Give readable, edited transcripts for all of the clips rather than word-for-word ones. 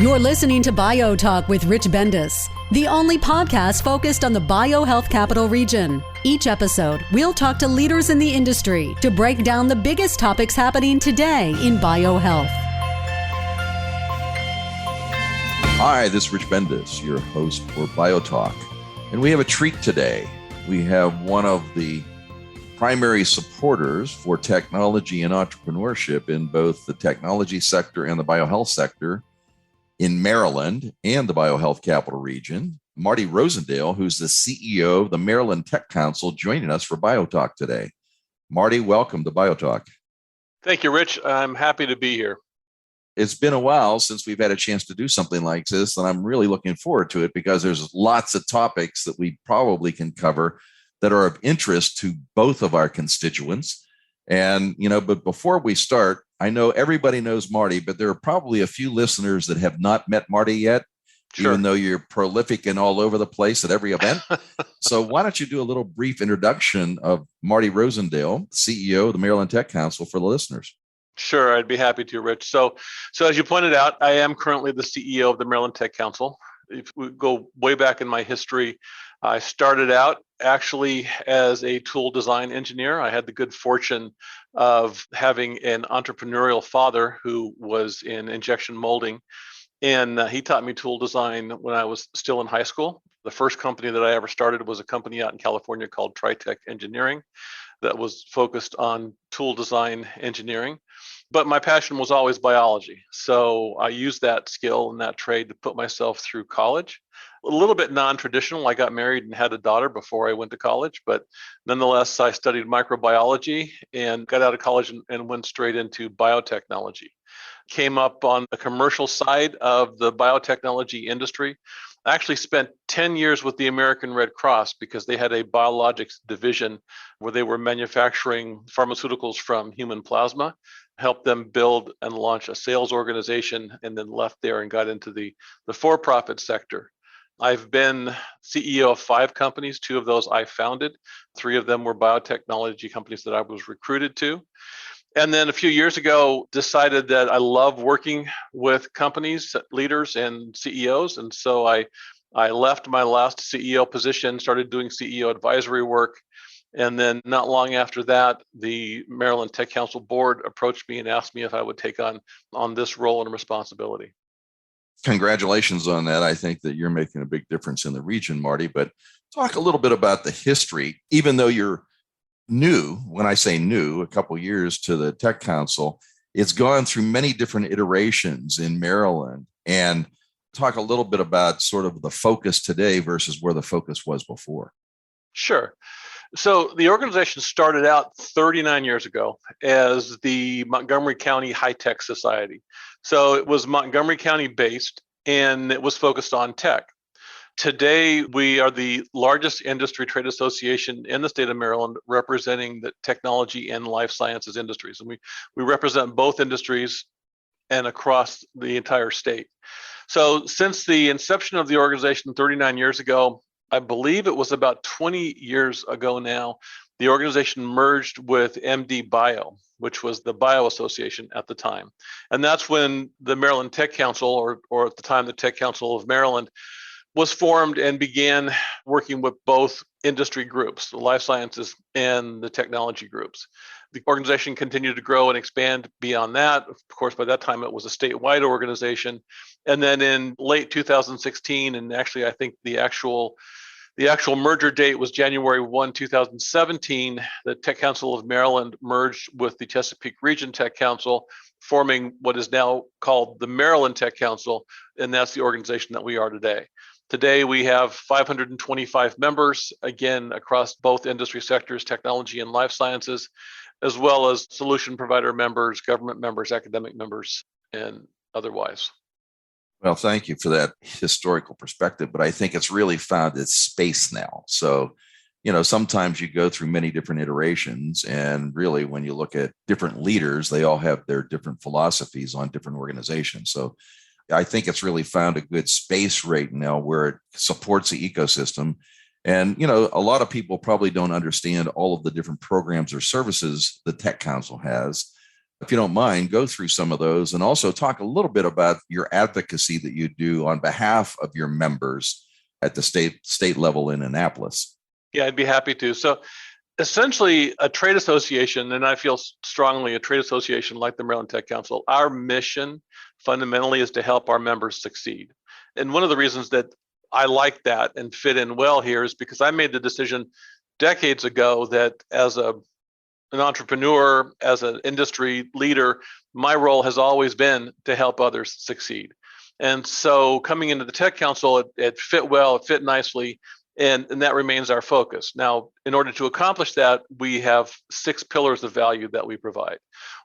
You're listening to BioTalk with Rich Bendis, the only podcast focused on the biohealth capital region. Each episode, we'll talk to leaders in the industry to break down the biggest topics happening today in biohealth. Hi, this is Rich Bendis, your host for BioTalk. And we have a treat today. We have one of the primary supporters for technology and entrepreneurship in both the technology sector and the biohealth sector in Maryland and the biohealth capital region, Marty Rosendale, who's the CEO of the Maryland Tech Council, joining us for BioTalk today. Marty, welcome to BioTalk. Thank you, Rich. I'm happy to be here. It's been a while since we've had a chance to do something like this, and I'm really looking forward to it because there's lots of topics that we probably can cover that are of interest to both of our constituents. And, but before we start, I know everybody knows Marty, but there are probably a few listeners that have not met Marty yet, Sure. Even though you're prolific and all over the place at every event. So why don't you do a little brief introduction of Marty Rosendale, CEO of the Maryland Tech Council, for the listeners? Sure, I'd be happy to, Rich. So as you pointed out, I am currently the CEO of the Maryland Tech Council. If we go way back in my history, I started out actually as a tool design engineer. I had the good fortune of having an entrepreneurial father who was in injection molding, and he taught me tool design when I was still in high school. The first company that I ever started was a company out in California called Tritech Engineering that was focused on tool design engineering. But my passion was always biology. So I used that skill and that trade to put myself through college. A little bit non-traditional. I got married and had a daughter before I went to college, but nonetheless, I studied microbiology and got out of college and went straight into biotechnology. Came up on the commercial side of the biotechnology industry. I actually spent 10 years with the American Red Cross because they had a biologics division where they were manufacturing pharmaceuticals from human plasma, helped them build and launch a sales organization, and then left there and got into the for-profit sector. I've been CEO of 5 companies. 2 of those I founded. 3 of them were biotechnology companies that I was recruited to. And then a few years ago, decided that I love working with companies, leaders, and CEOs. And so I left my last CEO position, started doing CEO advisory work. And then not long after that, the Maryland Tech Council board approached me and asked me if I would take on this role and responsibility. Congratulations on that. I think that you're making a big difference in the region, Marty. But talk a little bit about the history, even though you're new. When I say new, a couple of years to the Tech Council, it's gone through many different iterations in Maryland. And talk a little bit about sort of the focus today versus where the focus was before. Sure. So the organization started out 39 years ago as the Montgomery County High Tech Society. So it was Montgomery County based and it was focused on tech. Today, we are the largest industry trade association in the state of Maryland, representing the technology and life sciences industries. And we represent both industries and across the entire state. So since the inception of the organization 39 years ago, I believe it was about 20 years ago now, the organization merged with MD Bio, which was the Bio Association at the time. And that's when the Maryland Tech Council, or at the time the Tech Council of Maryland, was formed and began working with both industry groups, the life sciences and the technology groups. The organization continued to grow and expand beyond that. Of course, by that time, it was a statewide organization. And then in late 2016, and actually, I think the actual merger date was January 1, 2017, the Tech Council of Maryland merged with the Chesapeake Region Tech Council, forming what is now called the Maryland Tech Council, and that's the organization that we are today. Today, we have 525 members, again, across both industry sectors, technology and life sciences, as well as solution provider members, government members, academic members, and otherwise. Well, thank you for that historical perspective, but I think it's really found its space now. So, sometimes you go through many different iterations, and really when you look at different leaders, they all have their different philosophies on different organizations. So I think it's really found a good space right now where it supports the ecosystem. And, a lot of people probably don't understand all of the different programs or services the Tech Council has. If you don't mind, go through some of those and also talk a little bit about your advocacy that you do on behalf of your members at the state level in Annapolis. Yeah, I'd be happy to. So essentially, a trade association, and I feel strongly a trade association like the Maryland Tech Council, our mission fundamentally is to help our members succeed. And one of the reasons that I like that and fit in well here is because I made the decision decades ago that as an entrepreneur, as an industry leader, my role has always been to help others succeed. And so coming into the Tech Council, it fit well, it fit nicely. And that remains our focus. Now, in order to accomplish that, we have 6 pillars of value that we provide.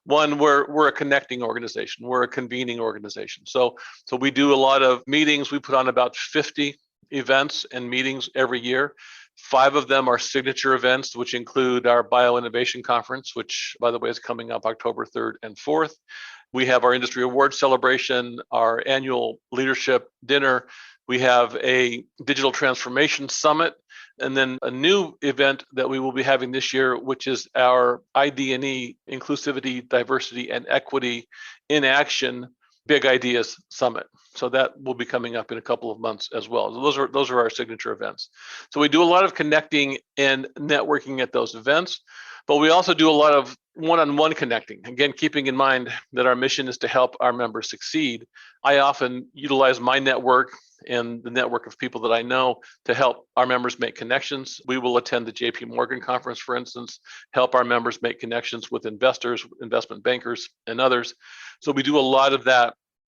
One, we're a connecting organization. We're a convening organization. So we do a lot of meetings. We put on about 50 events and meetings every year. 5 of them are signature events, which include our Bio Innovation Conference, which, by the way, is coming up October 3rd and 4th. We have our Industry Awards celebration, our annual leadership dinner. We have a digital transformation summit, and then a new event that we will be having this year, which is our ID&E, Inclusivity, Diversity, and Equity in Action Big Ideas Summit. So that will be coming up in a couple of months as well. So those are our signature events. So we do a lot of connecting and networking at those events, but we also do a lot of one-on-one connecting. Again, keeping in mind that our mission is to help our members succeed. I often utilize my network and the network of people that I know to help our members make connections. We will attend the JP Morgan conference, for instance, help our members make connections with investors, investment bankers, and others. So we do a lot of that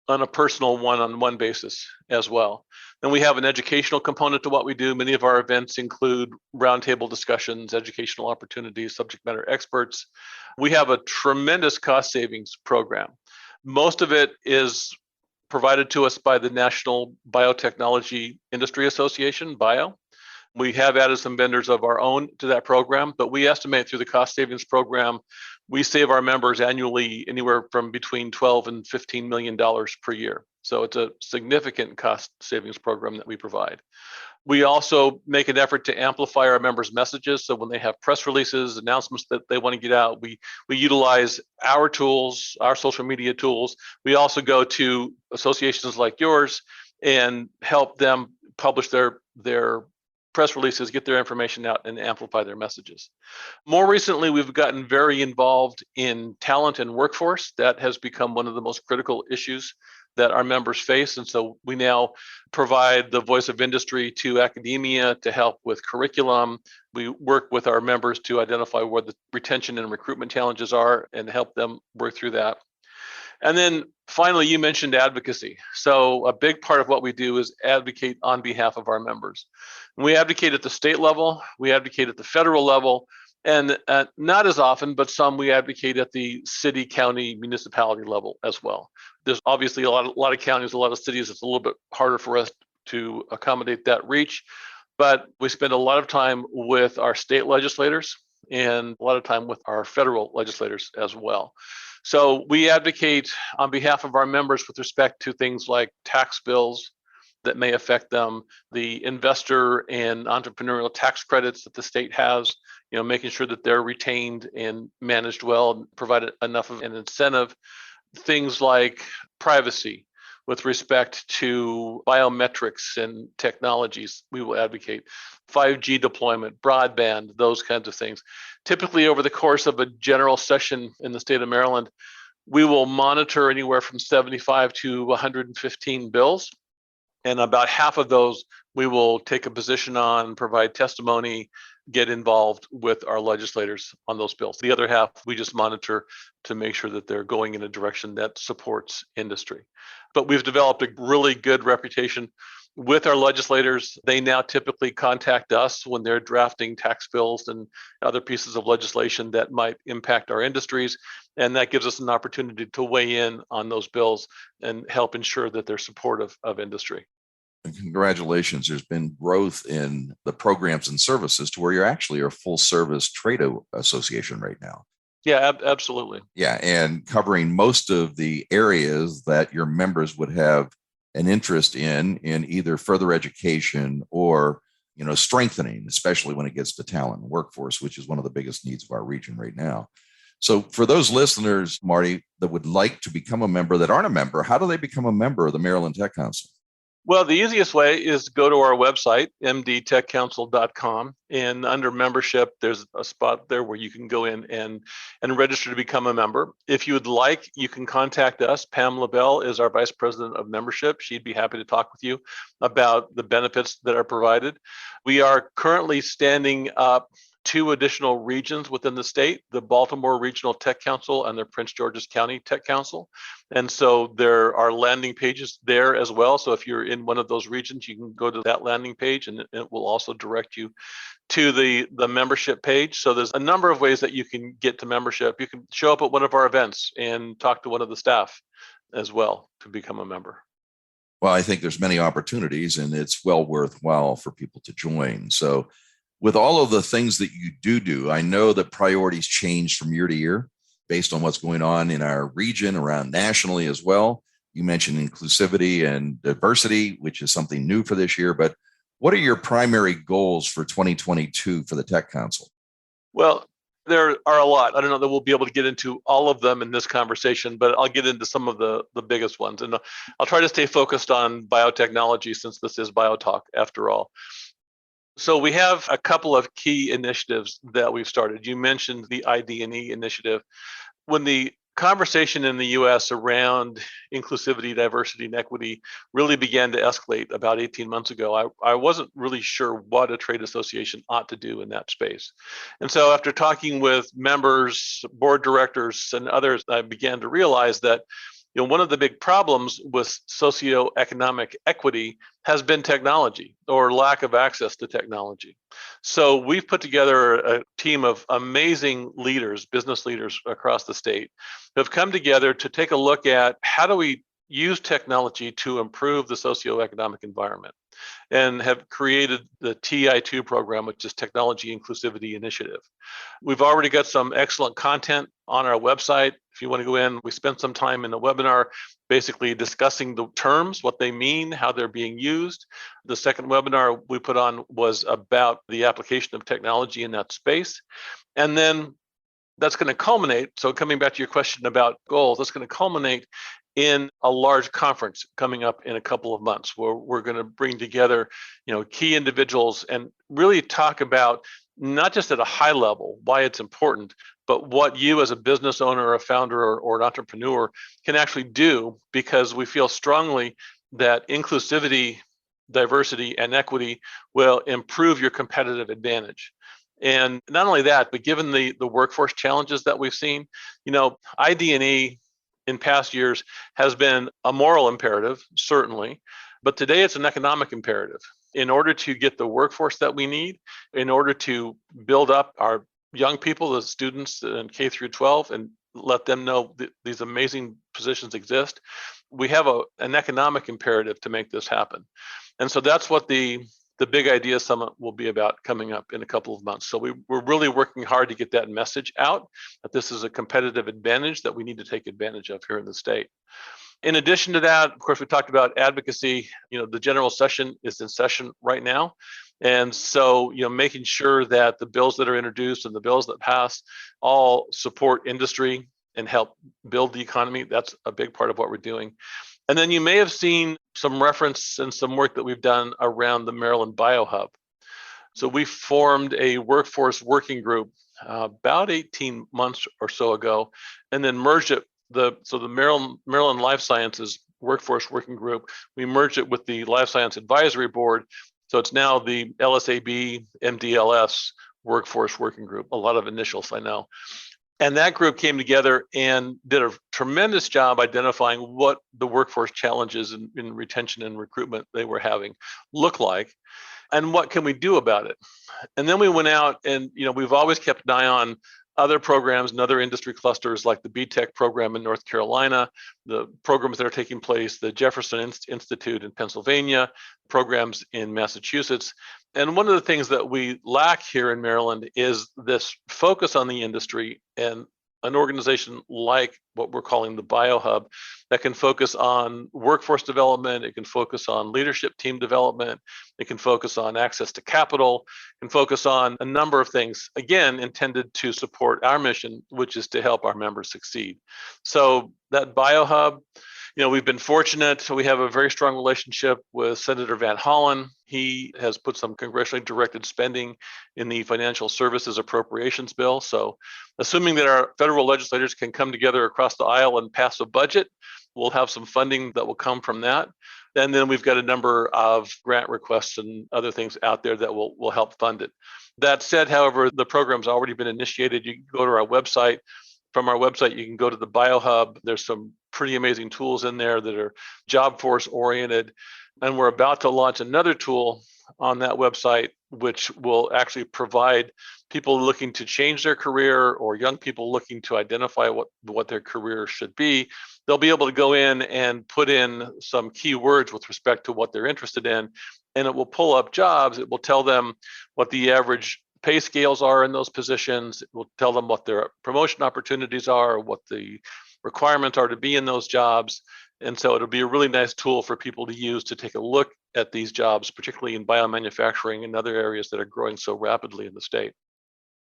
on a personal one-on-one basis as well. Then we have an educational component to what we do. Many of our events include roundtable discussions, educational opportunities, subject matter experts. We have a tremendous cost savings program. Most of it is provided to us by the National Biotechnology Industry Association, BIO. We have added some vendors of our own to that program, but we estimate through the cost savings program, we save our members annually anywhere from between $12 and $15 million per year. So it's a significant cost savings program that we provide. We also make an effort to amplify our members' messages. So when they have press releases, announcements that they want to get out, we utilize our tools, our social media tools. We also go to associations like yours and help them publish their press releases, get their information out, and amplify their messages. More recently, we've gotten very involved in talent and workforce. That has become one of the most critical issues that our members face. And so we now provide the voice of industry to academia to help with curriculum. We work with our members to identify where the retention and recruitment challenges are and help them work through that. And then finally, you mentioned advocacy. So a big part of what we do is advocate on behalf of our members. And we advocate at the state level, we advocate at the federal level, and not as often, but some we advocate at the city, county, municipality level as well. There's obviously a lot of counties, a lot of cities. It's a little bit harder for us to accommodate that reach, but we spend a lot of time with our state legislators and a lot of time with our federal legislators as well. So we advocate on behalf of our members with respect to things like tax bills that may affect them, the investor and entrepreneurial tax credits that the state has, making sure that they're retained and managed well and provided enough of an incentive, things like privacy with respect to biometrics and technologies. We will advocate 5G deployment, broadband, those kinds of things. Typically over the course of a general session in the state of Maryland, we will monitor anywhere from 75 to 115 bills. And about half of those we will take a position on, provide testimony, get involved with our legislators on those bills. The other half, we just monitor to make sure that they're going in a direction that supports industry. But we've developed a really good reputation with our legislators. They now typically contact us when they're drafting tax bills and other pieces of legislation that might impact our industries. And that gives us an opportunity to weigh in on those bills and help ensure that they're supportive of industry. Congratulations. There's been growth in the programs and services to where you're actually a full service trade association right now. Yeah, absolutely. Yeah, and covering most of the areas that your members would have an interest in either further education or, strengthening, especially when it gets to talent and workforce, which is one of the biggest needs of our region right now. So for those listeners, Marty, that would like to become a member that aren't a member, how do they become a member of the Maryland Tech Council? Well, the easiest way is to go to our website, mdtechcouncil.com, and under membership, there's a spot there where you can go in and register to become a member. If you would like, you can contact us. Pam LaBelle is our Vice President of Membership. She'd be happy to talk with you about the benefits that are provided. We are currently standing up 2 additional regions within the state, the Baltimore Regional Tech Council and the Prince George's County Tech Council. And so there are landing pages there as well. So if you're in one of those regions, you can go to that landing page and it will also direct you to the membership page. So there's a number of ways that you can get to membership. You can show up at one of our events and talk to one of the staff as well to become a member. Well, I think there's many opportunities and it's well worthwhile for people to join. So with all of the things that you do, I know that priorities change from year to year based on what's going on in our region, around nationally as well. You mentioned inclusivity and diversity, which is something new for this year. But what are your primary goals for 2022 for the Tech Council? Well, there are a lot. I don't know that we'll be able to get into all of them in this conversation, but I'll get into some of the biggest ones. And I'll try to stay focused on biotechnology since this is BioTalk after all. So we have a couple of key initiatives that we've started. You mentioned the ID&E initiative. When the conversation in the US around inclusivity, diversity, and equity really began to escalate about 18 months ago, I wasn't really sure what a trade association ought to do in that space. And so after talking with members, board directors, and others, I began to realize that one of the big problems with socioeconomic equity has been technology or lack of access to technology. So we've put together a team of amazing leaders, business leaders across the state, who have come together to take a look at how do we use technology to improve the socioeconomic environment, and have created the TI2 program, which is Technology Inclusivity Initiative. We've already got some excellent content on our website. If you want to go in, we spent some time in the webinar basically discussing the terms, what they mean, how they're being used. The second webinar we put on was about the application of technology in that space. And then that's going to culminate, so coming back to your question about goals, that's going to culminate in a large conference coming up in a couple of months, where we're going to bring together, key individuals and really talk about not just at a high level why it's important, but what you as a business owner, a founder, or an entrepreneur can actually do, because we feel strongly that inclusivity, diversity, and equity will improve your competitive advantage. And not only that, but given the workforce challenges that we've seen, ID&E in past years has been a moral imperative, certainly, but today it's an economic imperative. In order to get the workforce that we need, in order to build up our young people, the students in K through 12, and let them know that these amazing positions exist, we have an economic imperative to make this happen. And so that's what the Big Idea Summit will be about coming up in a couple of months. So we're really working hard to get that message out, that this is a competitive advantage that we need to take advantage of here in the state. In addition to that, of course, we talked about advocacy. The general session is in session right now. And so, making sure that the bills that are introduced and the bills that pass all support industry and help build the economy. That's a big part of what we're doing. And then you may have seen some reference and some work that we've done around the Maryland BioHub. So we formed a workforce working group about 18 months or so ago, and then merged it. The Maryland Life Sciences Workforce Working Group, we merged it with the Life Science Advisory Board. So it's now the LSAB MDLS Workforce Working Group. A lot of initials, I know. And that group came together and did a tremendous job identifying what the workforce challenges in retention and recruitment they were having look like, and what can we do about it. And then we went out and, we've always kept an eye on other programs and other industry clusters like the BTech program in North Carolina, the programs that are taking place, the Jefferson Institute in Pennsylvania, programs in Massachusetts. And one of the things that we lack here in Maryland is this focus on the industry and an organization like what we're calling the BioHub that can focus on workforce development, it can focus on leadership team development, it can focus on access to capital, can focus on a number of things, again, intended to support our mission, which is to help our members succeed. So that BioHub, we've been fortunate. We have a very strong relationship with Senator Van Hollen. He has put some congressionally directed spending in the financial services appropriations bill. So assuming that our federal legislators can come together across the aisle and pass a budget, we'll have some funding that will come from that. And then we've got a number of grant requests and other things out there that will help fund it. That said, however, the program's already been initiated. You can go to our website. From our website, you can go to the BioHub. There's some pretty amazing tools in there that are job force oriented. And we're about to launch another tool on that website, which will actually provide people looking to change their career or young people looking to identify what their career should be. They'll be able to go in and put in some keywords with respect to what they're interested in, and it will pull up jobs. It will tell them what the average pay scales are in those positions. It will tell them what their promotion opportunities are, what the requirements are to be in those jobs. And so it'll be a really nice tool for people to use to take a look at these jobs, particularly in biomanufacturing and other areas that are growing so rapidly in the state.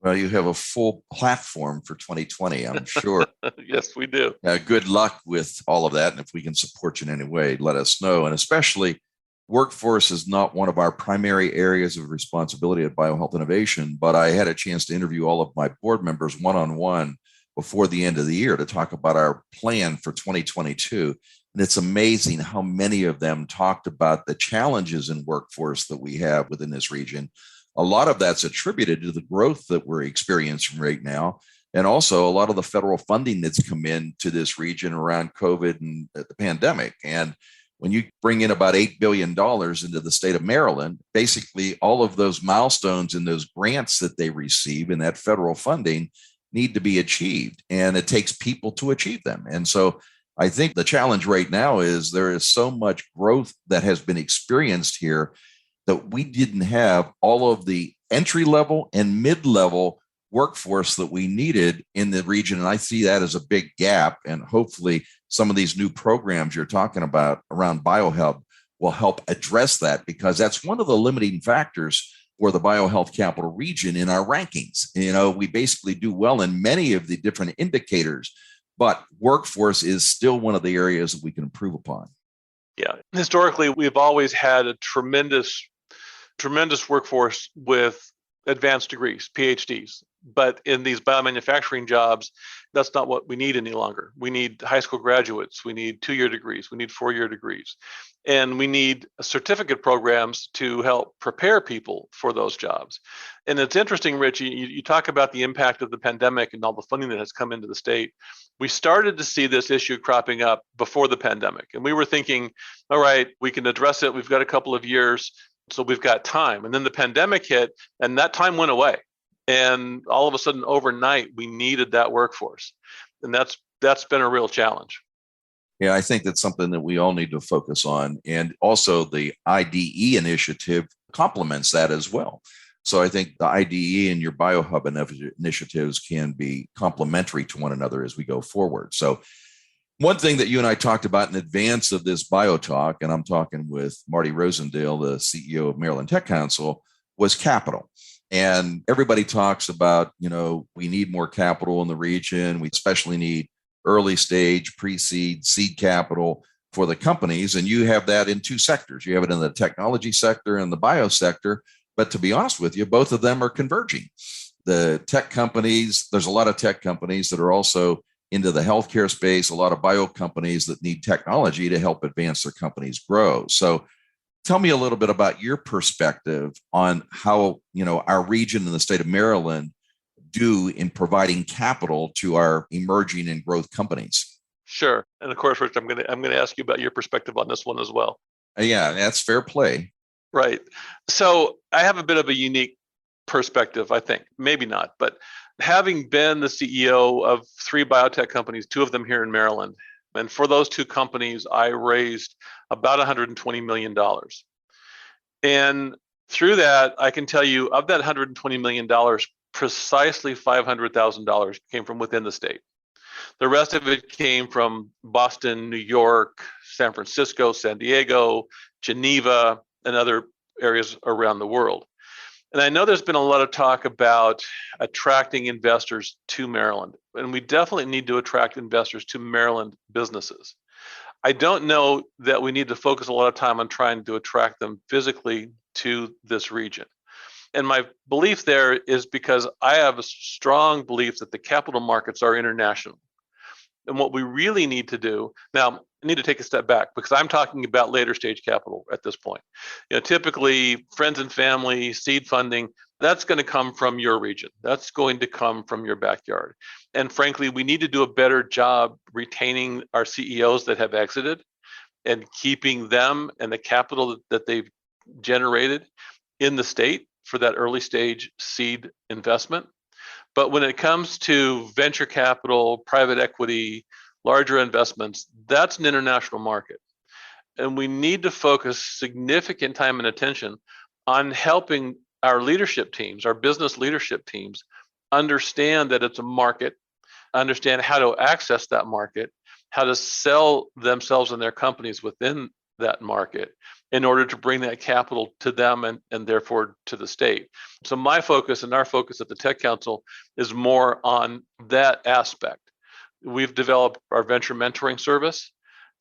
Well, you have a full platform for 2020, I'm sure. Yes, we do. Good luck with all of that. And if we can support you in any way, let us know. And especially, workforce is not one of our primary areas of responsibility at BioHealth Innovation, but I had a chance to interview all of my board members one-on-one before the end of the year to talk about our plan for 2022. And it's amazing how many of them talked about the challenges in workforce that we have within this region. A lot of that's attributed to the growth that we're experiencing right now. And also a lot of the federal funding that's come into this region around COVID and the pandemic. And when you bring in about $8 billion into the state of Maryland, basically all of those milestones and those grants that they receive in that federal funding need to be achieved. And it takes people to achieve them. And so I think the challenge right now is there is so much growth that has been experienced here that we didn't have all of the entry level and mid-level workforce that we needed in the region. And I see that as a big gap. And hopefully some of these new programs you're talking about around BioHub will help address that, because that's one of the limiting factors for the biohealth capital region in our rankings. We basically do well in many of the different indicators, but workforce is still one of the areas that we can improve upon. Yeah. Historically, we've always had a tremendous workforce with advanced degrees, PhDs. But in these biomanufacturing jobs, that's not what we need any longer. We need high school graduates. We need 2-year degrees. We need 4-year degrees. And we need certificate programs to help prepare people for those jobs. And it's interesting, Rich, you talk about the impact of the pandemic and all the funding that has come into the state. We started to see this issue cropping up before the pandemic. And we were thinking, all right, we can address it. We've got a couple of years, so we've got time. And then the pandemic hit, and that time went away. And all of a sudden, overnight, we needed that workforce. And that's been a real challenge. Yeah, I think that's something that we all need to focus on. And also the IDE initiative complements that as well. So I think the IDE and your BioHub initiatives can be complementary to one another as we go forward. So one thing that you and I talked about in advance of this BioTalk, and I'm talking with Marty Rosendale, the CEO of Maryland Tech Council, was capital. And everybody talks about, we need more capital in the region. We especially need early stage, pre-seed, seed capital for the companies. And you have that in two sectors. You have it in the technology sector and the bio sector. But to be honest with you, both of them are converging. The tech companies, there's a lot of tech companies that are also into the healthcare space, a lot of bio companies that need technology to help advance their companies grow. So tell me a little bit about your perspective on how, our region in the state of Maryland do in providing capital to our emerging and growth companies. Sure. And of course, Rich, I'm going to ask you about your perspective on this one as well. Yeah, that's fair play. Right. So I have a bit of a unique perspective, I think. Maybe not, but having been the CEO of 3 biotech companies, 2 of them here in Maryland, and for those 2 companies, I raised about $120 million. And through that, I can tell you of that $120 million, precisely $500,000 came from within the state. The rest of it came from Boston, New York, San Francisco, San Diego, Geneva, and other areas around the world. And I know there's been a lot of talk about attracting investors to Maryland, and we definitely need to attract investors to Maryland businesses. I don't know that we need to focus a lot of time on trying to attract them physically to this region. And my belief there is because I have a strong belief that the capital markets are international. And what we really need to do now, I need to take a step back because I'm talking about later stage capital at this point. Typically friends and family, seed funding, that's going to come from your region. That's going to come from your backyard. And frankly, we need to do a better job retaining our CEOs that have exited and keeping them and the capital that they've generated in the state for that early stage seed investment. But when it comes to venture capital, private equity, larger investments, that's an international market. And we need to focus significant time and attention on helping our leadership teams, our business leadership teams, understand that it's a market, understand how to access that market, how to sell themselves and their companies within that market in order to bring that capital to them and therefore to the state. So my focus and our focus at the Tech Council is more on that aspect. We've developed our venture mentoring service.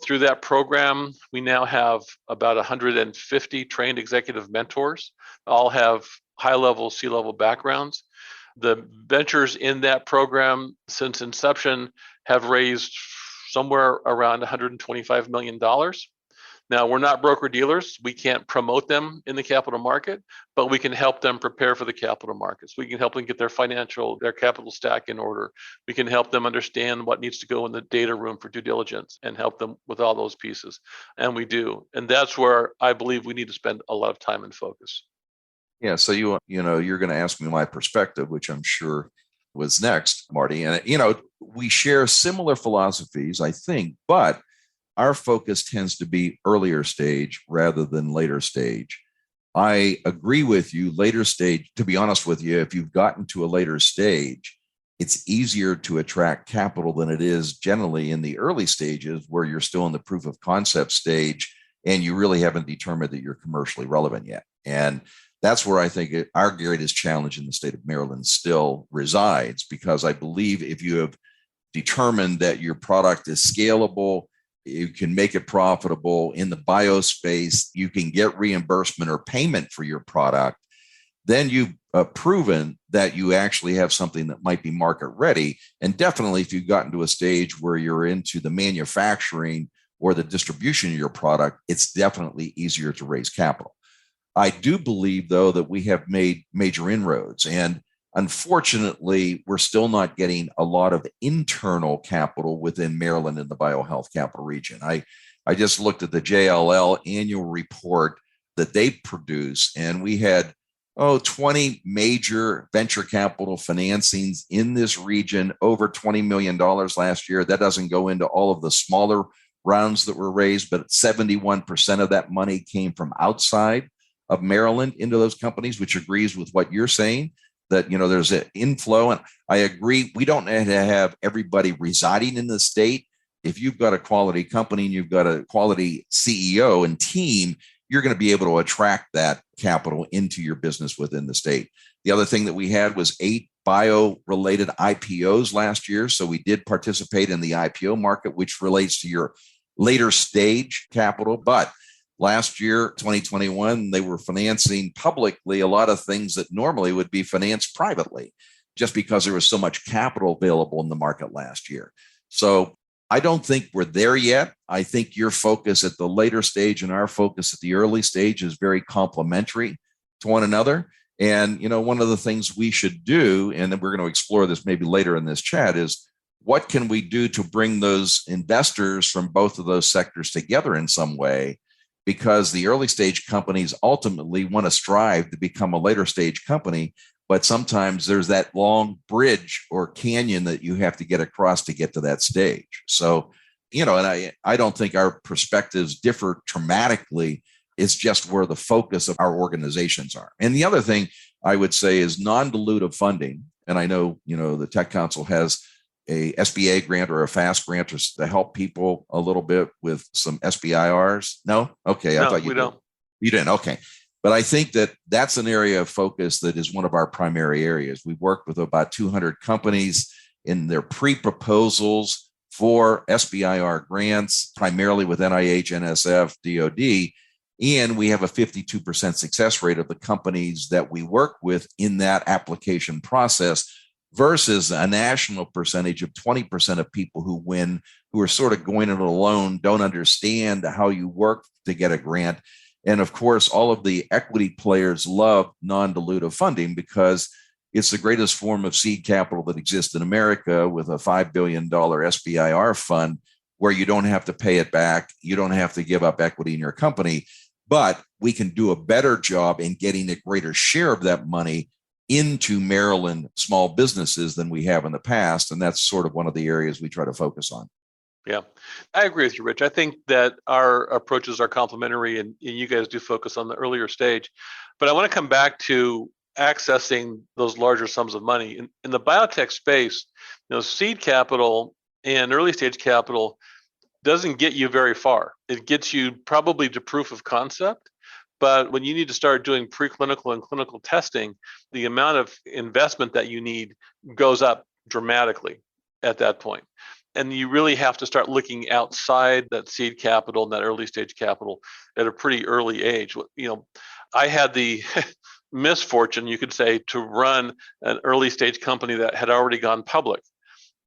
Through that program, we now have about 150 trained executive mentors, all have high-level, C-level backgrounds. The ventures in that program since inception have raised somewhere around $125 million. Now, we're not broker-dealers. We can't promote them in the capital market, but we can help them prepare for the capital markets. We can help them get their capital stack in order. We can help them understand what needs to go in the data room for due diligence and help them with all those pieces. And we do. And that's where I believe we need to spend a lot of time and focus. Yeah. So you're going to ask me my perspective, which I'm sure was next, Marty. And, we share similar philosophies, I think, but our focus tends to be earlier stage rather than later stage. I agree with you, later stage, to be honest with you, if you've gotten to a later stage, it's easier to attract capital than it is generally in the early stages where you're still in the proof of concept stage and you really haven't determined that you're commercially relevant yet. And that's where I think our greatest challenge in the state of Maryland still resides, because I believe if you have determined that your product is scalable, you can make it profitable in the bio space, you can get reimbursement or payment for your product, then you've proven that you actually have something that might be market ready. And definitely if you've gotten to a stage where you're into the manufacturing or the distribution of your product, it's definitely easier to raise capital. I do believe, though, that we have made major inroads. And unfortunately, we're still not getting a lot of internal capital within Maryland in the biohealth capital region. I just looked at the JLL annual report that they produce, and we had 20 major venture capital financings in this region, over $20 million last year. That doesn't go into all of the smaller rounds that were raised, but 71% of that money came from outside of Maryland into those companies, which agrees with what you're saying, that, there's an inflow. And I agree, we don't have to have everybody residing in the state. If you've got a quality company and you've got a quality CEO and team, you're going to be able to attract that capital into your business within the state. The other thing that we had was 8 bio-related IPOs last year. So we did participate in the IPO market, which relates to your later stage capital. But last year, 2021, they were financing publicly a lot of things that normally would be financed privately, just because there was so much capital available in the market last year. So I don't think we're there yet. I think your focus at the later stage and our focus at the early stage is very complementary to one another. And, one of the things we should do, and then we're going to explore this maybe later in this chat, is what can we do to bring those investors from both of those sectors together in some way? Because the early stage companies ultimately want to strive to become a later stage company, but sometimes there's that long bridge or canyon that you have to get across to get to that stage. So, and I don't think our perspectives differ dramatically It's just where the focus of our organizations are. And the other thing I would say is non-dilutive funding. And I know, the Tech Council has a SBA grant or a FAST grant to help people a little bit with some SBIRs. No? Okay. No, I thought you we did. don't. You didn't. Okay. But I think that that's an area of focus that is one of our primary areas. We've worked with about 200 companies in their pre-proposals for SBIR grants, primarily with NIH, NSF, DOD. And we have a 52% success rate of the companies that we work with in that application process versus a national percentage of 20% of people who win, who are sort of going it alone, don't understand how you work to get a grant. And of course, all of the equity players love non-dilutive funding because it's the greatest form of seed capital that exists in America, with a $5 billion SBIR fund where you don't have to pay it back. You don't have to give up equity in your company, but we can do a better job in getting a greater share of that money into Maryland small businesses than we have in the past. And that's sort of one of the areas we try to focus on. Yeah, I agree with you, Rich. I think that our approaches are complementary, and you guys do focus on the earlier stage. But I want to come back to accessing those larger sums of money. In the biotech space, seed capital and early stage capital doesn't get you very far. It gets you probably to proof of concept. But when you need to start doing preclinical and clinical testing, the amount of investment that you need goes up dramatically at that point. And you really have to start looking outside that seed capital and that early stage capital at a pretty early age. I had the misfortune, you could say, to run an early stage company that had already gone public.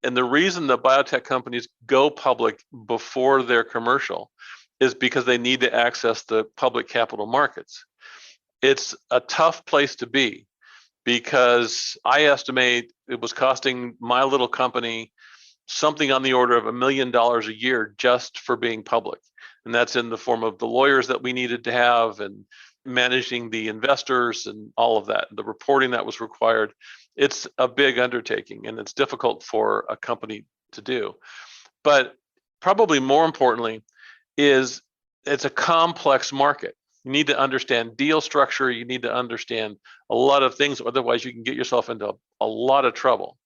And the reason the biotech companies go public before they're commercial is because they need to access the public capital markets. It's a tough place to be because I estimate it was costing my little company something on the order of $1 million a year just for being public. And that's in the form of the lawyers that we needed to have and managing the investors and all of that, the reporting that was required. It's a big undertaking and it's difficult for a company to do. But probably more importantly is it's a complex market. You need to understand deal structure. You need to understand a lot of things. Otherwise, you can get yourself into a lot of trouble.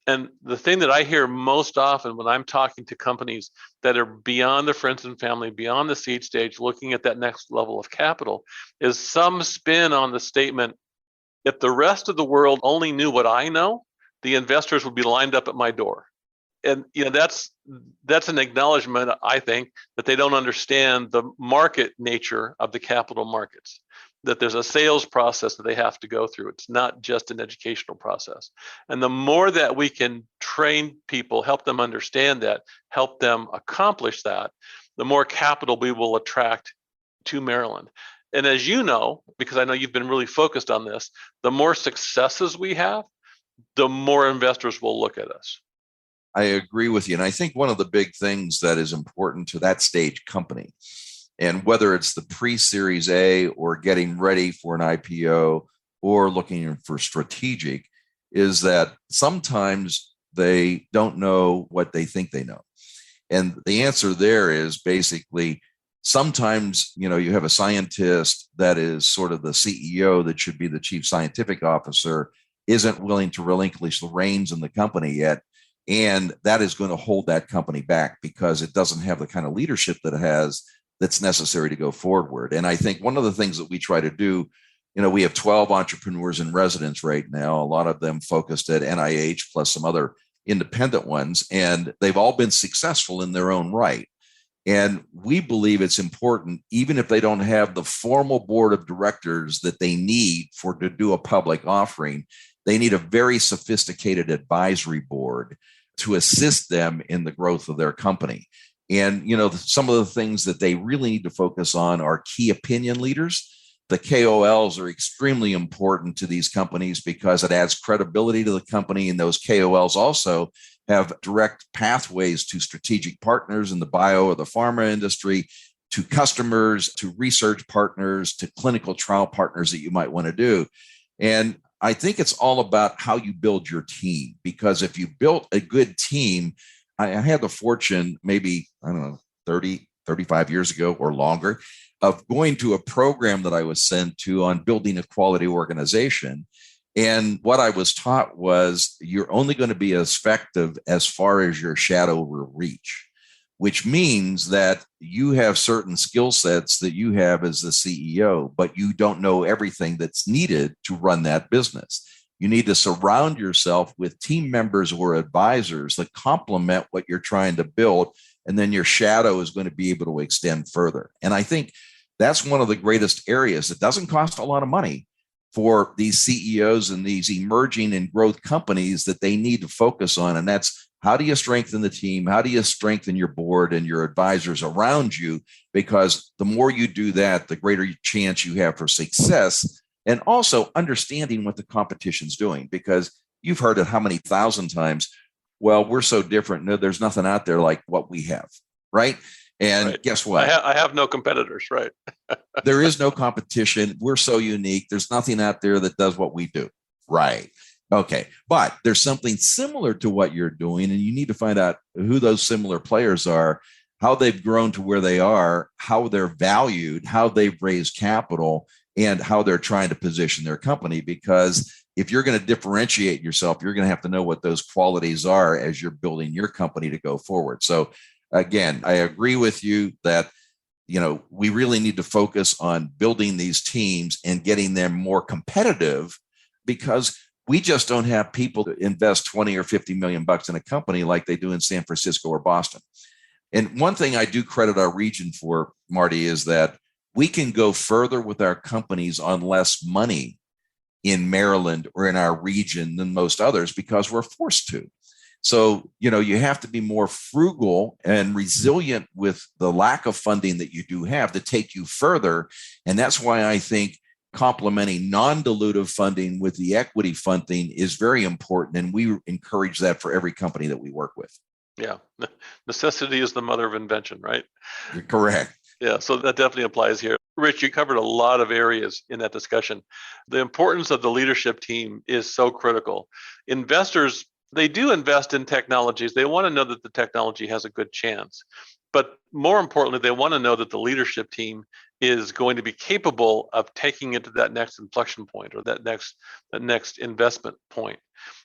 And the thing that I hear most often when I'm talking to companies that are beyond the friends and family, beyond the seed stage, looking at that next level of capital, is some spin on the statement, if the rest of the world only knew what I know, the investors would be lined up at my door. And that's an acknowledgement, I think, that they don't understand the market nature of the capital markets, that there's a sales process that they have to go through. It's not just an educational process. And the more that we can train people, help them understand that, help them accomplish that, the more capital we will attract to Maryland. And as you know, because I know you've been really focused on this, the more successes we have, the more investors will look at us. I agree with you. And I think one of the big things that is important to that stage company, and whether it's the pre-Series A or getting ready for an IPO or looking for strategic, is that sometimes they don't know what they think they know. And the answer there is basically sometimes, you have a scientist that is sort of the CEO that should be the chief scientific officer, isn't willing to relinquish the reins in the company yet. And that is going to hold that company back because it doesn't have the kind of leadership that it has that's necessary to go forward. And I think one of the things that we try to do, we have 12 entrepreneurs in residence right now, a lot of them focused at NIH plus some other independent ones, and they've all been successful in their own right. And we believe it's important, even if they don't have the formal board of directors that they need to do a public offering, they need a very sophisticated advisory board to assist them in the growth of their company. And, some of the things that they really need to focus on are key opinion leaders. The KOLs are extremely important to these companies because it adds credibility to the company. And those KOLs also have direct pathways to strategic partners in the bio or the pharma industry, to customers, to research partners, to clinical trial partners that you might want to do. And I think it's all about how you build your team, because if you built a good team, I had the fortune maybe, 30, 35 years ago or longer, of going to a program that I was sent to on building a quality organization. And what I was taught was you're only going to be as effective as far as your shadow will reach, which means that you have certain skill sets that you have as the CEO, but you don't know everything that's needed to run that business. You need to surround yourself with team members or advisors that complement what you're trying to build, and then your shadow is going to be able to extend further. And I think that's one of the greatest areas. It doesn't cost a lot of money for these CEOs and these emerging and growth companies that they need to focus on. And that's, how do you strengthen the team? How do you strengthen your board and your advisors around you? Because the more you do that, the greater chance you have for success. And also understanding what the competition's doing, because you've heard it how many thousand times. Well, we're so different. No, there's nothing out there like what we have, right? And right. Guess what? I have no competitors, right? There is no competition. We're so unique. There's nothing out there that does what we do, right? Okay, but there's something similar to what you're doing, and you need to find out who those similar players are, how they've grown to where they are, how they're valued, how they've raised capital, and how they're trying to position their company. Because if you're going to differentiate yourself, you're going to have to know what those qualities are as you're building your company to go forward. So again, I agree with you that we really need to focus on building these teams and getting them more competitive, because we just don't have people to invest 20 or 50 million bucks in a company like they do in San Francisco or Boston. And one thing I do credit our region for, Marty, is that we can go further with our companies on less money in Maryland or in our region than most others because we're forced to. So, you have to be more frugal and resilient with the lack of funding that you do have to take you further. And that's why I think complementing non-dilutive funding with the equity funding is very important. And we encourage that for every company that we work with. Yeah. Necessity is the mother of invention, right? You're correct. Yeah, so that definitely applies here. Rich, you covered a lot of areas in that discussion. The importance of the leadership team is so critical. Investors, they do invest in technologies. They want to know that the technology has a good chance. But more importantly, they want to know that the leadership team is going to be capable of taking it to that next inflection point or that next investment point.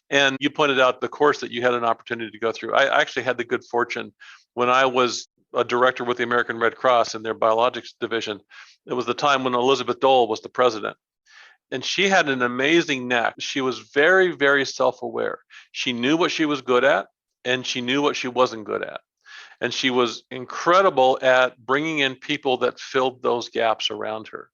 And you pointed out the course that you had an opportunity to go through. I actually had the good fortune when I was a director with the American Red Cross in their biologics division. It was the time when Elizabeth Dole was the president. And she had an amazing knack. She was very, very self-aware. She knew what she was good at, and she knew what she wasn't good at. And she was incredible at bringing in people that filled those gaps around her.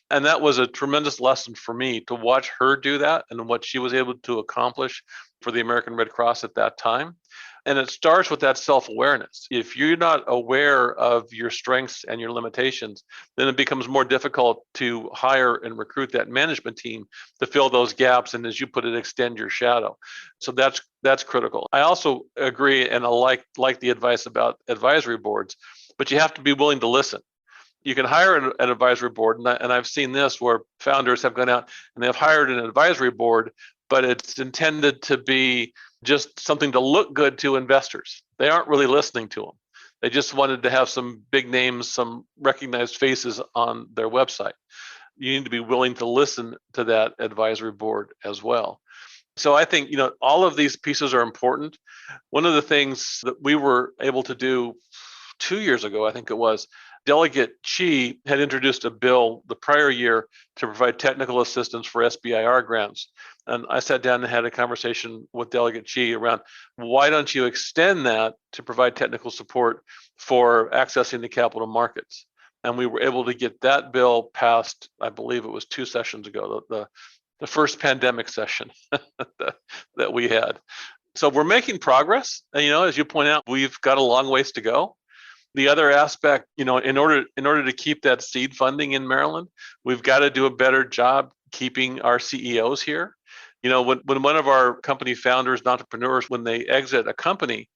And that was a tremendous lesson for me to watch her do that and what she was able to accomplish for the American Red Cross at that time. And it starts with that self-awareness. If you're not aware of your strengths and your limitations, then it becomes more difficult to hire and recruit that management team to fill those gaps and, as you put it, extend your shadow. So that's critical. I also agree, and I like the advice about advisory boards, but you have to be willing to listen. You can hire an advisory board, and I've seen this where founders have gone out and they've hired an advisory board, but it's intended to be just something to look good to investors. They aren't really listening to them. They just wanted to have some big names, some recognized faces on their website. You need to be willing to listen to that advisory board as well. So I think, all of these pieces are important. One of the things that we were able to do 2 years ago, I think it was, Delegate Chi had introduced a bill the prior year to provide technical assistance for SBIR grants. And I sat down and had a conversation with Delegate Chi around, why don't you extend that to provide technical support for accessing the capital markets? And we were able to get that bill passed, I believe it was 2 sessions ago, the first pandemic session that we had. So we're making progress. And, as you point out, we've got a long ways to go. The other aspect, in order to keep that seed funding in Maryland, we've got to do a better job keeping our CEOs here. When one of our company founders and entrepreneurs, when they exit a company,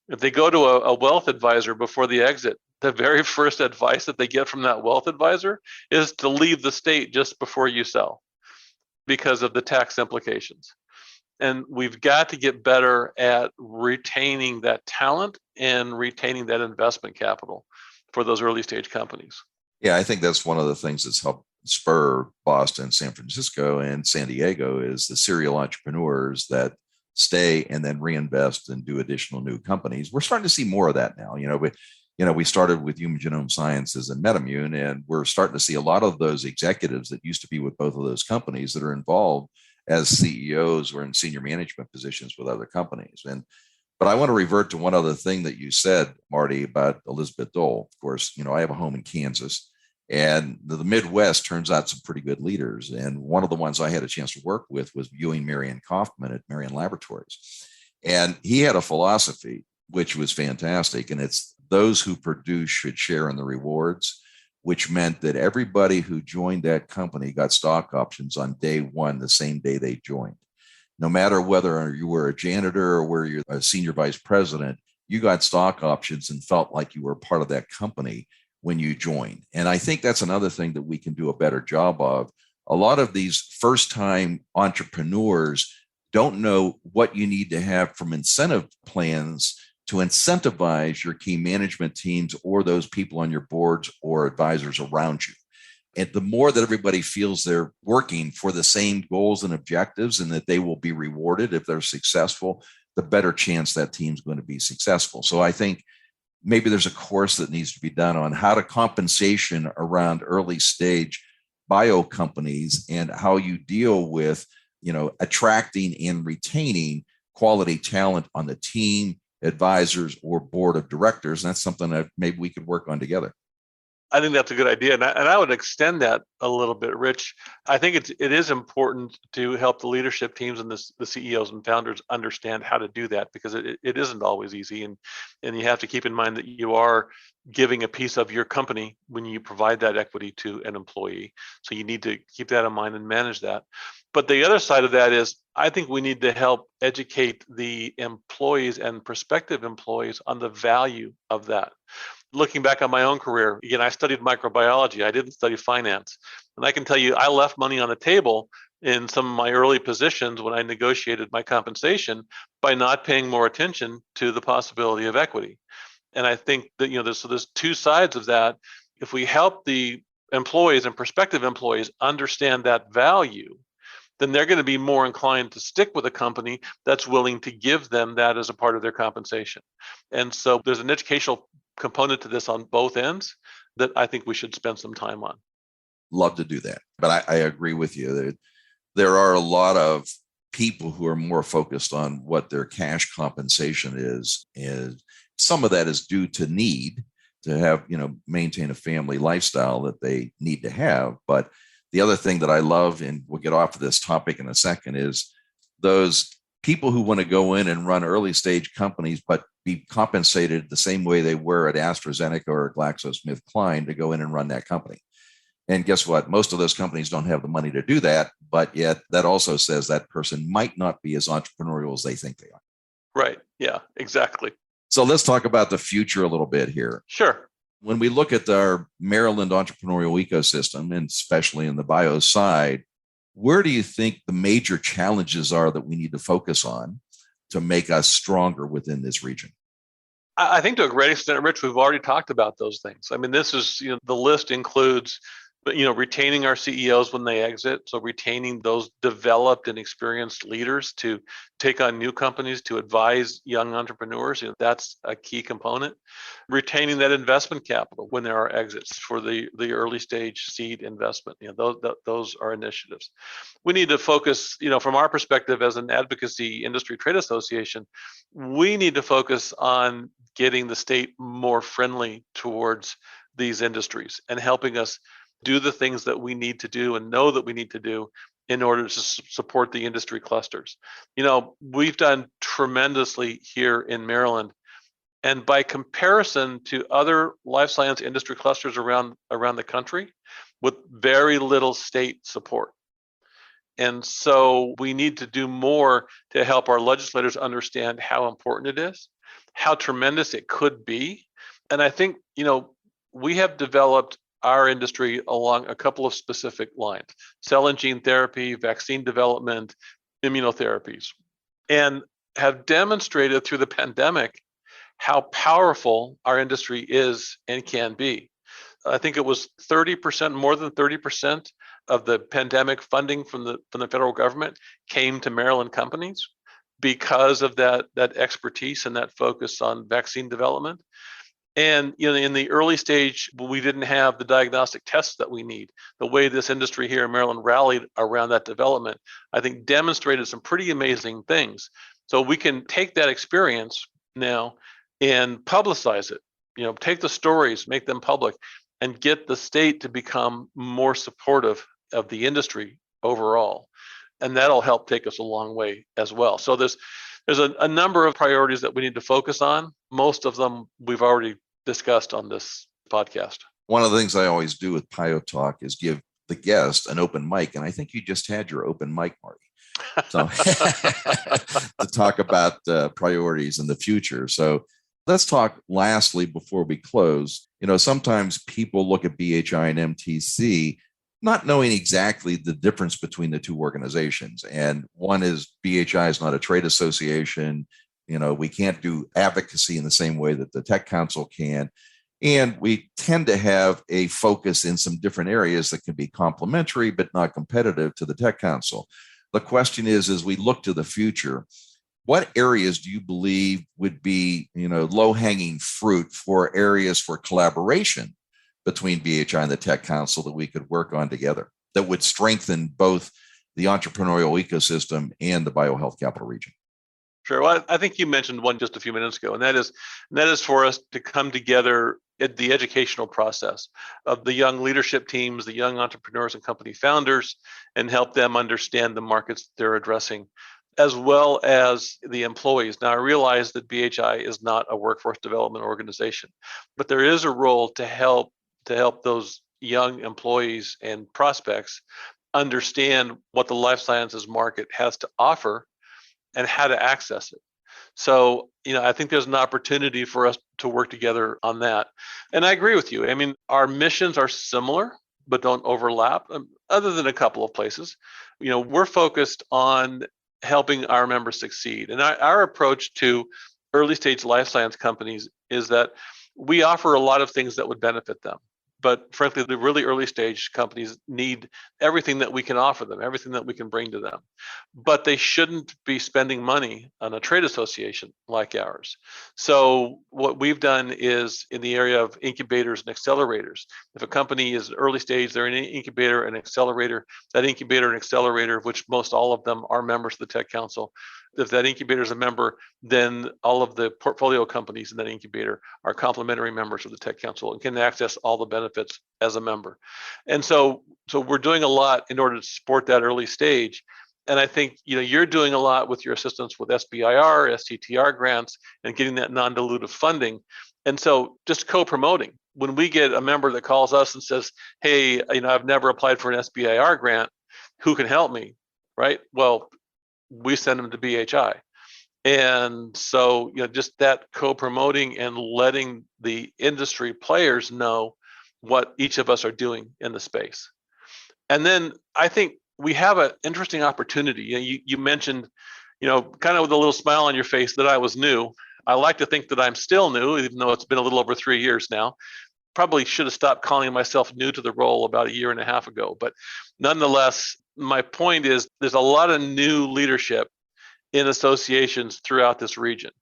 if they go to a wealth advisor before the exit, the very first advice that they get from that wealth advisor is to leave the state just before you sell because of the tax implications. And we've got to get better at retaining that talent and retaining that investment capital for those early stage companies. Yeah, I think that's one of the things that's helped spur Boston, San Francisco, and San Diego is the serial entrepreneurs that stay and then reinvest and do additional new companies. We're starting to see more of that now. We started with Human Genome Sciences and MedImmune, and we're starting to see a lot of those executives that used to be with both of those companies that are involved as CEOs or in senior management positions with other companies. But I want to revert to one other thing that you said, Marty, about Elizabeth Dole. Of course, I have a home in Kansas, and the Midwest turns out some pretty good leaders. And one of the ones I had a chance to work with was Ewing Marion Kaufman at Marion Laboratories. And he had a philosophy, which was fantastic. And it's those who produce should share in the rewards, which meant that everybody who joined that company got stock options on day one, the same day they joined. No matter whether you were a janitor or where you're a senior vice president, you got stock options and felt like you were part of that company when you joined. And I think that's another thing that we can do a better job of. A lot of these first-time entrepreneurs don't know what you need to have from incentive plans to incentivize your key management teams or those people on your boards or advisors around you. And the more that everybody feels they're working for the same goals and objectives and that they will be rewarded if they're successful, the better chance that team's going to be successful. So I think maybe there's a course that needs to be done on how to compensation around early stage bio companies and how you deal with, attracting and retaining quality talent on the team, advisors, or board of directors. And that's something that maybe we could work on together. I think that's a good idea. And I would extend that a little bit, Rich. I think it is important to help the leadership teams and the CEOs and founders understand how to do that, because it isn't always easy. And you have to keep in mind that you are giving a piece of your company when you provide that equity to an employee. So you need to keep that in mind and manage that. But the other side of that is, I think we need to help educate the employees and prospective employees on the value of that. Looking back on my own career, again, I studied microbiology. I didn't study finance. And I can tell you, I left money on the table in some of my early positions when I negotiated my compensation by not paying more attention to the possibility of equity. And I think that, there's two sides of that. If we help the employees and prospective employees understand that value, then they're going to be more inclined to stick with a company that's willing to give them that as a part of their compensation. And so there's an educational component to this on both ends that I think we should spend some time on. Love to do that. But I agree with you. There are a lot of people who are more focused on what their cash compensation is. And some of that is due to need to have, maintain a family lifestyle that they need to have. But the other thing that I love, and we'll get off of this topic in a second, is those people who want to go in and run early stage companies, but be compensated the same way they were at AstraZeneca or GlaxoSmithKline to go in and run that company. And guess what? Most of those companies don't have the money to do that, but yet that also says that person might not be as entrepreneurial as they think they are. Right. Yeah, exactly. So let's talk about the future a little bit here. Sure. When we look at our Maryland entrepreneurial ecosystem, and especially in the bio side, where do you think the major challenges are that we need to focus on to make us stronger within this region? I think to a great extent, Rich, we've already talked about those things. I mean, this is, the list includes, retaining our CEOs when they exit. So retaining those developed and experienced leaders to take on new companies, to advise young entrepreneurs, that's a key component. Retaining that investment capital when there are exits for the early stage seed investment. Those are initiatives. We need to focus, from our perspective as an advocacy industry trade association, we need to focus on getting the state more friendly towards these industries and helping us do the things that we need to do and know that we need to do in order to support the industry clusters. We've done tremendously here in Maryland. And by comparison to other life science industry clusters around the country, with very little state support. And so we need to do more to help our legislators understand how important it is, how tremendous it could be. And I think, we have developed our industry along a couple of specific lines: cell and gene therapy, vaccine development, immunotherapies, and have demonstrated through the pandemic how powerful our industry is and can be. I think it was 30%, more than 30% of the pandemic funding from the federal government came to Maryland companies because of that expertise and that focus on vaccine development. And in the early stage, we didn't have the diagnostic tests that we need. The way this industry here in Maryland rallied around that development, I think demonstrated some pretty amazing things. So we can take that experience now and publicize it. Take the stories, make them public, and get the state to become more supportive of the industry overall. And that'll help take us a long way as well. So there's a number of priorities that we need to focus on. Most of them we've already discussed on this podcast. One of the things I always do with BioTalk is give the guest an open mic. And I think you just had your open mic, Marty. So to talk about priorities in the future. So let's talk lastly before we close. Sometimes people look at BHI and MTC not knowing exactly the difference between the two organizations. And one is BHI is not a trade association. We can't do advocacy in the same way that the Tech Council can. And we tend to have a focus in some different areas that can be complementary, but not competitive to the Tech Council. The question is, as we look to the future, what areas do you believe would be, low-hanging fruit for areas for collaboration between BHI and the Tech Council that we could work on together that would strengthen both the entrepreneurial ecosystem and the biohealth capital region? Sure. Well, I think you mentioned one just a few minutes ago, and that is for us to come together at the educational process of the young leadership teams, the young entrepreneurs and company founders, and help them understand the markets they're addressing, as well as the employees. Now, I realize that BHI is not a workforce development organization, but there is a role to help those young employees and prospects understand what the life sciences market has to offer and how to access it. So, I think there's an opportunity for us to work together on that. And I agree with you. I mean, our missions are similar, but don't overlap, other than a couple of places. We're focused on helping our members succeed. And our approach to early stage life science companies is that we offer a lot of things that would benefit them. But frankly, the really early stage companies need everything that we can offer them, everything that we can bring to them. But they shouldn't be spending money on a trade association like ours. So what we've done is in the area of incubators and accelerators. If a company is early stage, they're in an incubator and accelerator. That incubator and accelerator, which most all of them are members of the Tech Council, if that incubator is a member, then all of the portfolio companies in that incubator are complementary members of the Tech Council and can access all the benefits as a member. And so we're doing a lot in order to support that early stage. And I think you're doing a lot with your assistance with SBIR, STTR grants, and getting that non-dilutive funding. And so just co-promoting. When we get a member that calls us and says, "Hey, I've never applied for an SBIR grant, who can help me?" Right? Well, we send them to BHI. And so, just that co-promoting and letting the industry players know what each of us are doing in the space. And then I think we have an interesting opportunity. You mentioned, kind of with a little smile on your face that I was new. I like to think that I'm still new, even though it's been a little over 3 years now. Probably should have stopped calling myself new to the role about 1.5 years ago. But nonetheless, my point is there's a lot of new leadership in associations throughout this region.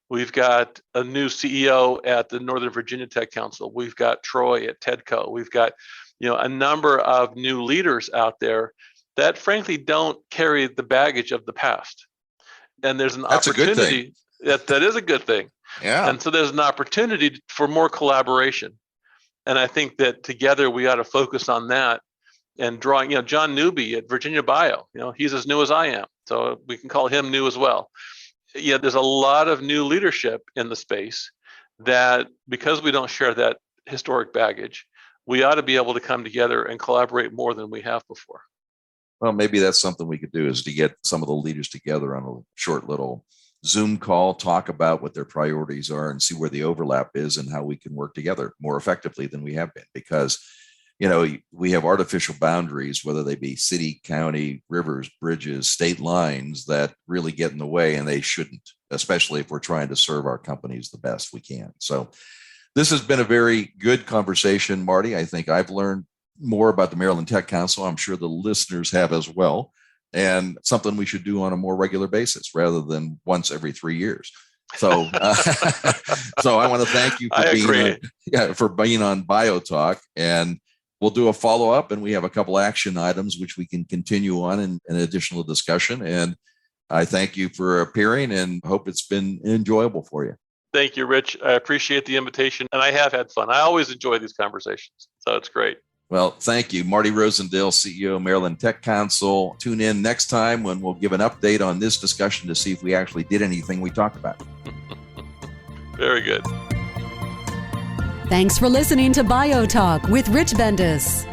We've got a new CEO at the Northern Virginia Tech Council. We've got Troy at TEDCO. We've got, a number of new leaders out there that frankly don't carry the baggage of the past. And there's an opportunity. That is a good thing. Yeah. And so there's an opportunity for more collaboration. And I think that together we ought to focus on that. And drawing, John Newby at Virginia Bio, he's as new as I am, so we can call him new as well. There's a lot of new leadership in the space that, because we don't share that historic baggage, we ought to be able to come together and collaborate more than we have before. Well, maybe that's something we could do, is to get some of the leaders together on a short little Zoom call, talk about what their priorities are and see where the overlap is and how we can work together more effectively than we have been. Because we have artificial boundaries, whether they be city, county, rivers, bridges, state lines, that really get in the way, and they shouldn't, especially if we're trying to serve our companies the best we can. So This has been a very good conversation, Marty. I think I've learned more about the Maryland Tech Council. I'm sure the listeners have as well, and something we should do on a more regular basis rather than once every 3 years. So, so I want to thank you for being on BioTalk, and we'll do a follow-up, and we have a couple action items which we can continue on in an additional discussion. And I thank you for appearing and hope it's been enjoyable for you. Thank you, Rich. I appreciate the invitation, and I have had fun. I always enjoy these conversations, so it's great. Well, thank you. Marty Rosendale, CEO of Maryland Tech Council. Tune in next time when we'll give an update on this discussion to see if we actually did anything we talked about. Very good. Thanks for listening to BioTalk with Rich Bendis.